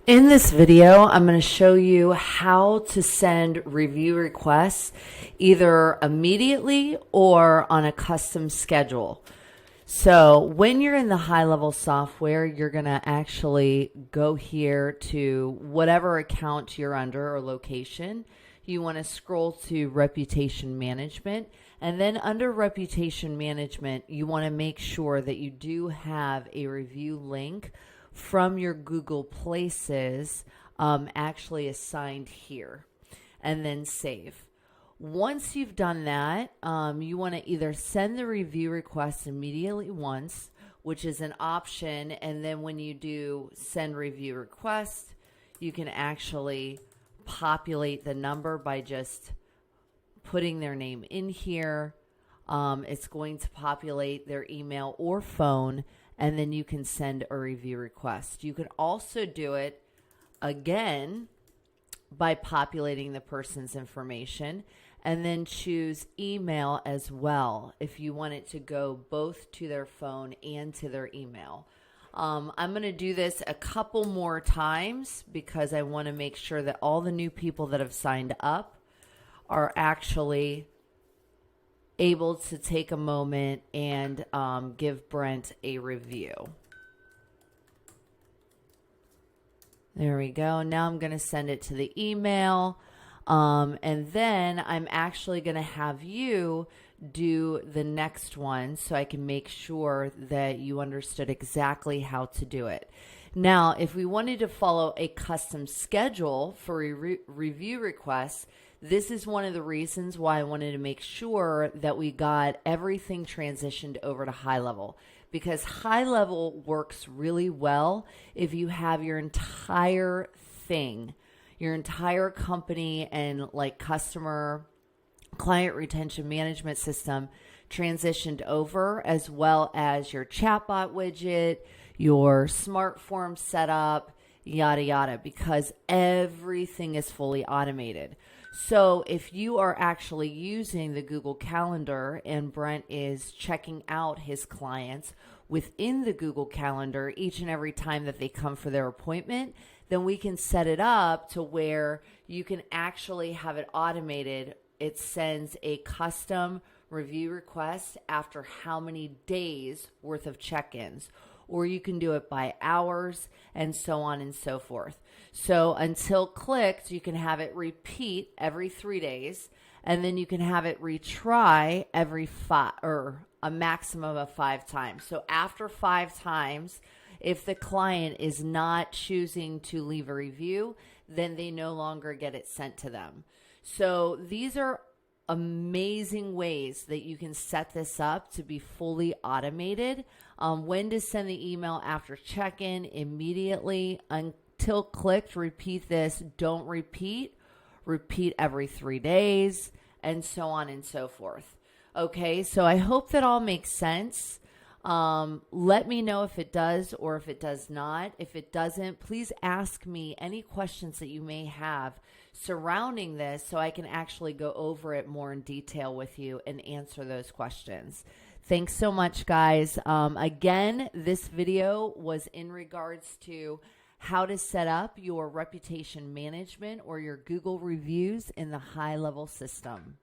In this video, I'm going to show you how to send review requests either immediately or on a custom schedule. So when you're in the HighLevel software, you're going to actually go here to whatever account you're under or location. You want to scroll to Reputation Management, and then under Reputation Management, you want to make sure that you do have a review link from your Google Places actually assigned here, and then save. Once you've done that, you want to either send the review request immediately once, which is an option, and then when you do send review request, you can actually populate the number by just putting their name in here. It's going to populate their email or phone, and then you can send a review request. You can also do it again by populating the person's information and then choose email as well if you want it to go both to their phone and to their email. I'm going to do this a couple more times because I want to make sure that all the new people that have signed up are actually able to take a moment and give Brent a review. There we go. Now I'm going to send it to the email. And then I'm actually going to have you do the next one so I can make sure that you understood exactly how to do it. Now, if we wanted to follow a custom schedule for review requests, this is one of the reasons why I wanted to make sure that we got everything transitioned over to HighLevel, because HighLevel works really well if you have your entire thing, your entire company and like customer client retention management system transitioned over, as well as your chatbot widget, your smart form setup, yada yada, because everything is fully automated. So if you are actually using the Google Calendar and Brent is checking out his clients within the Google Calendar each and every time that they come for their appointment, then we can set it up to where you can actually have it automated. It sends a custom review request after how many days worth of check-ins, or you can do it by hours and so on and so forth. So until clicked, you can have it repeat every 3 days, and then you can have it retry every 5 or a maximum of 5 times. So after 5 times, if the client is not choosing to leave a review, then they no longer get it sent to them. So these are amazing ways that you can set this up to be fully automated. When to send the email after check-in, immediately, until clicked, repeat this, don't repeat every 3 days, and so on and so forth. Okay, so I hope that all makes sense. Let me know if it does or if it does not. If it doesn't, please ask me any questions that you may have surrounding this so I can actually go over it more in detail with you and answer those questions. Thanks so much, guys. Again, this video was in regards to how to set up your reputation management or your Google reviews in the HighLevel system.